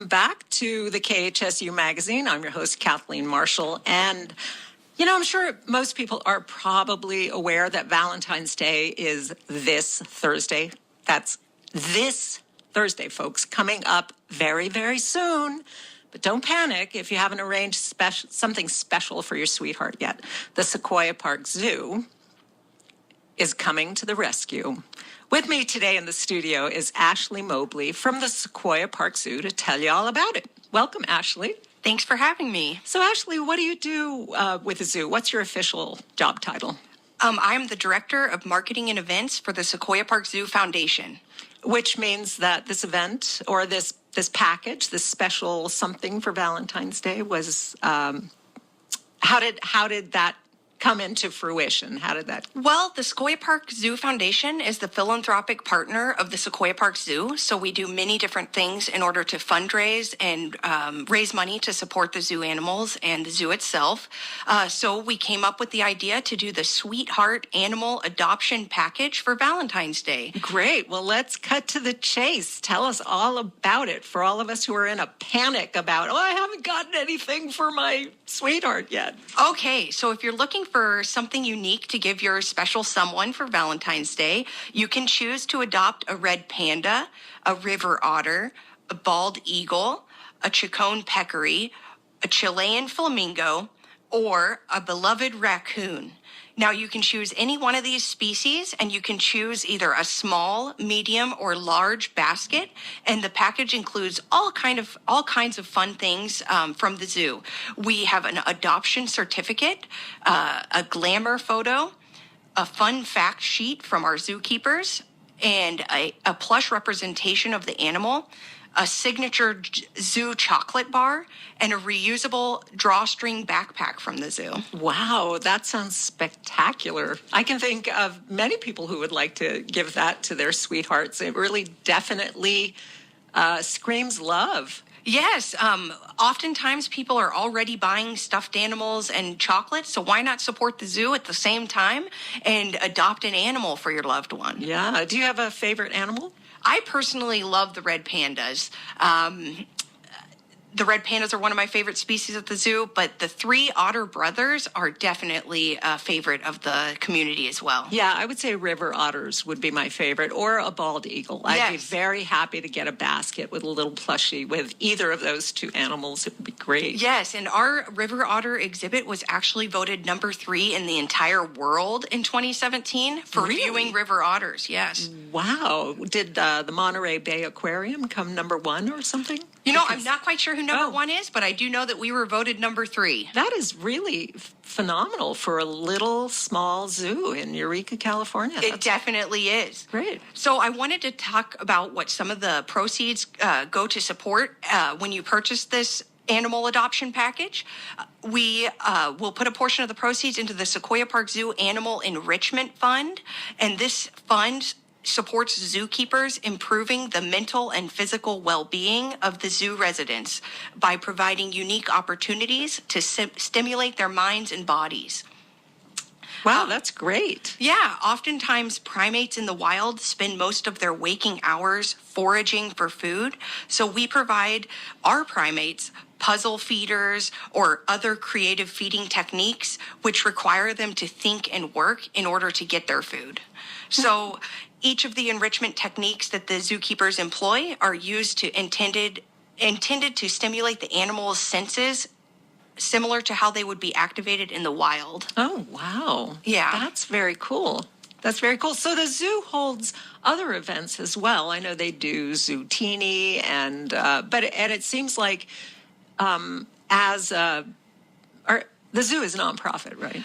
Back to the KHSU magazine. I'm your host, Kathleen Marshall. And, I'm sure most people are probably aware that Valentine's Day is this Thursday. That's this Thursday, folks, coming up very, very soon. But don't panic if you haven't arranged something special for your sweetheart yet. The Sequoia Park Zoo is coming to the rescue. With me today in the studio is Ashley Mobley from the Sequoia Park Zoo to tell you all about it. Welcome, Ashley. Thanks for having me. So, Ashley, what do you do with the zoo? What's your official job title? I'm the Director of Marketing and Events for the Sequoia Park Zoo Foundation. Which means that this event or this package, this special something for Valentine's Day was, how did that come into fruition? How did that? Well, the Sequoia Park Zoo Foundation is the philanthropic partner of the Sequoia Park Zoo. So we do many different things in order to fundraise and raise money to support the zoo animals and the zoo itself. So we came up with the idea to do the Sweetheart Animal Adoption Package for Valentine's Day. Great. Well, let's cut to the chase. Tell us all about it for all of us who are in a panic about, I haven't gotten anything for my sweetheart yet. Okay, so if you're looking for something unique to give your special someone for Valentine's Day, you can choose to adopt a red panda, a river otter, a bald eagle, a Chacon peccary, a Chilean flamingo, or a beloved raccoon. Now, you can choose any one of these species, and you can choose either a small, medium, or large basket. And the package includes all kinds of fun things from the zoo. We have an adoption certificate, a glamour photo, a fun fact sheet from our zookeepers, and a plush representation of the animal, a signature zoo chocolate bar, and a reusable drawstring backpack from the zoo. Wow, that sounds spectacular. I can think of many people who would like to give that to their sweethearts. It really definitely screams love. Yes, oftentimes people are already buying stuffed animals and chocolates, so why not support the zoo at the same time and adopt an animal for your loved one? Yeah. Do you have a favorite animal? I personally love the red pandas. The red pandas are one of my favorite species at the zoo, but the three otter brothers are definitely a favorite of the community as well. Yeah, I would say river otters would be my favorite, or a bald eagle. I'd be very happy to get a basket with a little plushie with either of those two animals. It would be great. Yes, and our river otter exhibit was actually voted number 3 in the entire world in 2017 for viewing river otters. Yes. Wow. Did the Monterey Bay Aquarium come number 1 or something? I'm not quite sure who number 1 is, but I do know that we were voted number 3. That is really phenomenal for a little small zoo in Eureka, California. It definitely is. Great. So I wanted to talk about what some of the proceeds go to support when you purchase this animal adoption package. We will put a portion of the proceeds into the Sequoia Park Zoo Animal Enrichment Fund, and this fund supports zookeepers improving the mental and physical well-being of the zoo residents by providing unique opportunities to stimulate their minds and bodies. Wow, that's great. Yeah, oftentimes primates in the wild spend most of their waking hours foraging for food, so we provide our primates puzzle feeders or other creative feeding techniques which require them to think and work in order to get their food. So each of the enrichment techniques that the zookeepers employ are used to intended to stimulate the animal's senses, similar to how they would be activated in the wild. Oh, wow. Yeah. That's very cool. That's very cool. So the zoo holds other events as well. I know they do Zootini, and it seems like the zoo is a nonprofit, right?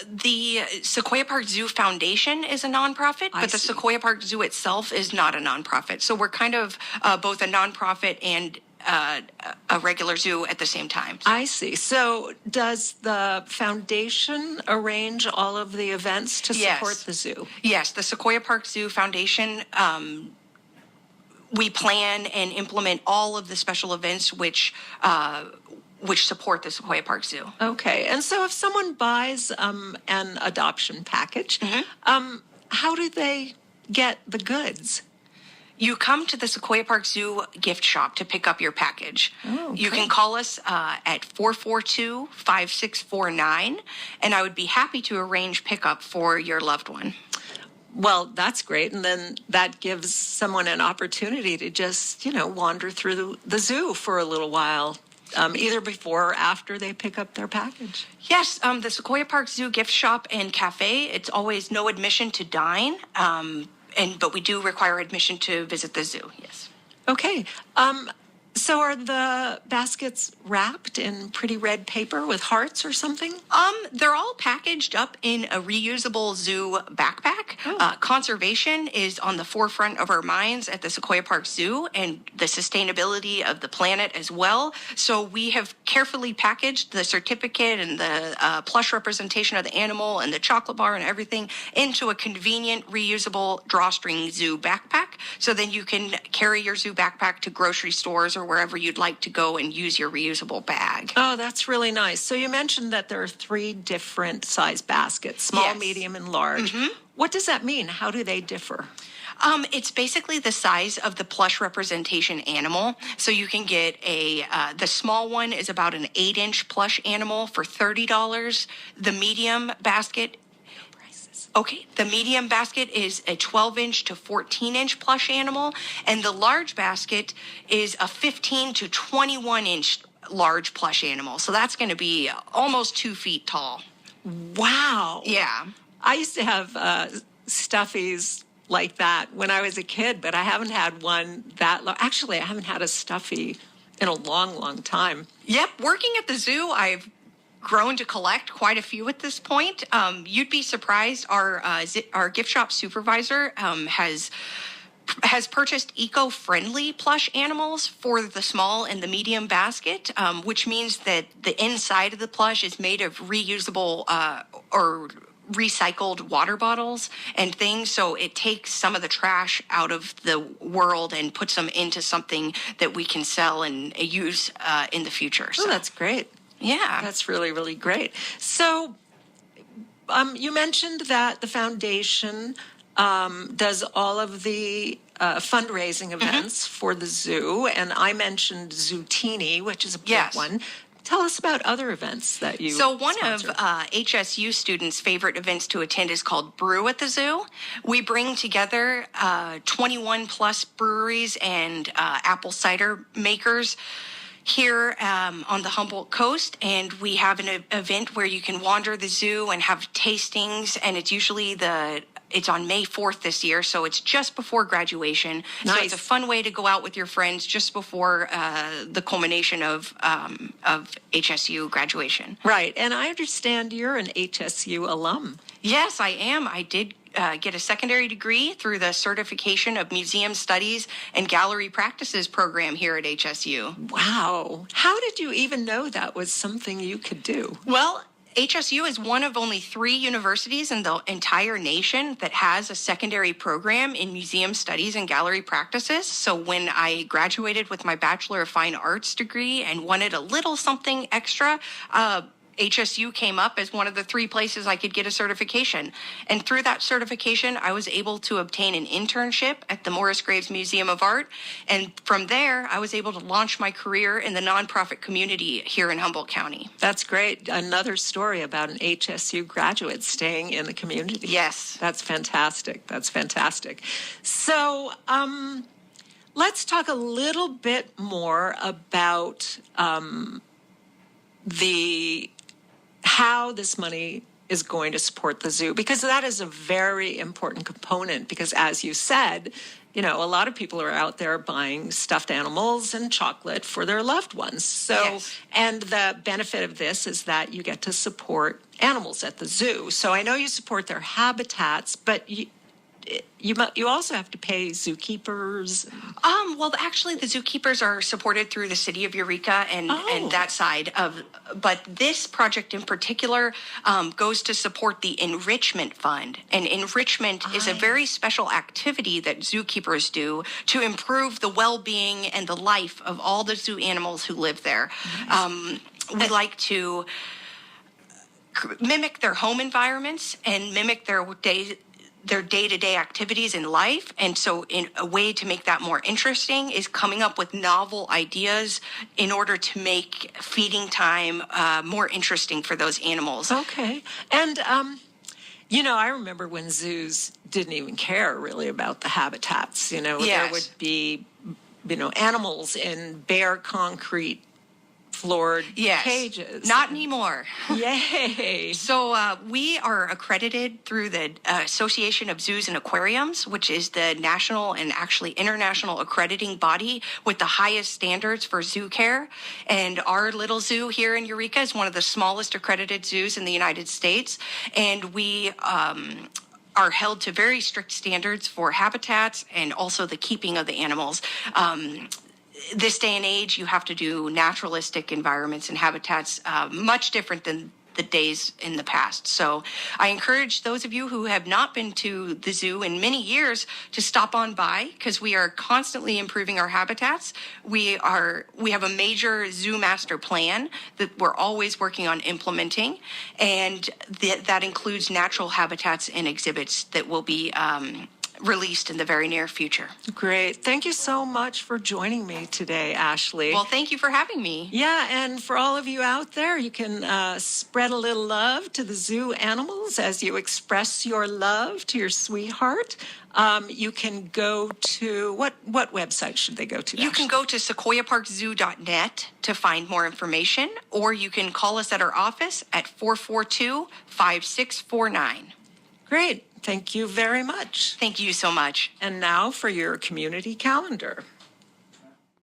The Sequoia Park Zoo Foundation is a nonprofit, but the Sequoia Park Zoo itself is not a nonprofit. So we're kind of both a nonprofit and a regular zoo at the same time. I see. So does the foundation arrange all of the events to support the zoo? Yes, the Sequoia Park Zoo Foundation, we plan and implement all of the special events which support the Sequoia Park Zoo. Okay. And so if someone buys an adoption package, how do they get the goods? You come to the Sequoia Park Zoo gift shop to pick up your package. Oh, You great. can call us at 442-5649, and I would be happy to arrange pickup for your loved one. Well, that's great. And then that gives someone an opportunity to just, wander through the zoo for a little while, either before or after they pick up their package. Yes, the Sequoia Park Zoo gift shop and cafe, it's always no admission to dine, but we do require admission to visit the zoo, yes. Okay. So are the baskets wrapped in pretty red paper with hearts or something? They're all packaged up in a reusable zoo backpack. Conservation is on the forefront of our minds at the Sequoia Park Zoo, and the sustainability of the planet as well. So we have carefully packaged the certificate and the plush representation of the animal and the chocolate bar and everything into a convenient reusable drawstring zoo backpack. So then you can carry your zoo backpack to grocery stores or wherever you'd like to go and use your reusable bag. Oh, that's really nice. So you mentioned that there are 3 different size baskets, small, Yes. medium, and large. What does that mean? How do they differ? It's basically the size of the plush representation animal. So you can get the small one is about an 8-inch plush animal for $30. The medium basket. Okay, the medium basket is a 12-inch to 14-inch plush animal, and the large basket is a 15 to 21-inch large plush animal. So that's going to be almost 2 feet tall. Wow. Yeah. I used to have stuffies like that when I was a kid, but I haven't had one that long. Actually, I haven't had a stuffy in a long, long time. Yep, working at the zoo, I've grown to collect quite a few at this point. You'd be surprised. Our gift shop supervisor has purchased eco-friendly plush animals for the small and the medium basket, which means that the inside of the plush is made of reusable or recycled water bottles and things. So it takes some of the trash out of the world and puts them into something that we can sell and use in the future. Oh, that's great. Yeah. That's really, really great. So you mentioned that the foundation does all of the fundraising events for the zoo, and I mentioned Zootini, which is a big Yes. one. Tell us about other events that you So one sponsor. of HSU students' favorite events to attend is called Brew at the Zoo. We bring together 21 plus breweries and apple cider makers here on the Humboldt coast, and we have an event where you can wander the zoo and have tastings, and it's usually it's on May 4th this year, so it's just before graduation. So Nice. it's a fun way to go out with your friends just before the culmination of HSU graduation. Right, and I understand you're an HSU alum. Yes, I am. I did get a secondary degree through the Certification of Museum Studies and Gallery Practices program here at HSU. Wow. How did you even know that was something you could do? Well, HSU is one of only 3 universities in the entire nation that has a secondary program in museum studies and gallery practices. So when I graduated with my Bachelor of Fine Arts degree and wanted a little something extra, HSU came up as one of the 3 places I could get a certification. And through that certification, I was able to obtain an internship at the Morris Graves Museum of Art. And from there, I was able to launch my career in the nonprofit community here in Humboldt County. That's great. Another story about an HSU graduate staying in the community. Yes. That's fantastic. That's fantastic. So let's talk a little bit more about how this money is going to support the zoo, because that is a very important component, because as you said, a lot of people are out there buying stuffed animals and chocolate for their loved ones. So, Yes. and the benefit of this is that you get to support animals at the zoo. So I know you support their habitats, but you also have to pay zookeepers. Well, actually, the zookeepers are supported through the city of Eureka and that side of. But this project in particular goes to support the enrichment fund, and enrichment is a very special activity that zookeepers do to improve the well-being and the life of all the zoo animals who live there. Nice. We like to mimic their home environments and mimic their day-to-day activities in life. And so in a way to make that more interesting is coming up with novel ideas in order to make feeding time more interesting for those animals. Okay. And, I remember when zoos didn't even care really about the habitats. There Yes. would be, animals in bare concrete floored Yes. cages. Not anymore. Yay. So we are accredited through the Association of Zoos and Aquariums, which is the national and actually international accrediting body with the highest standards for zoo care. And our little zoo here in Eureka is one of the smallest accredited zoos in the United States. And we are held to very strict standards for habitats and also the keeping of the animals. This day and age, you have to do naturalistic environments and habitats much different than the days in the past. So I encourage those of you who have not been to the zoo in many years to stop on by, because we are constantly improving our habitats. We have a major zoo master plan that we're always working on implementing, and that includes natural habitats and exhibits that will be released in the very near future. Great. Thank you so much for joining me today, Ashley. Well, thank you for having me. Yeah, and for all of you out there, you can spread a little love to the zoo animals as you express your love to your sweetheart. You can go to, what website should they go to? You can go to sequoiaparkzoo.net to find more information, or you can call us at our office at 442-5649. Great. Thank you very much. Thank you so much. And now for your community calendar.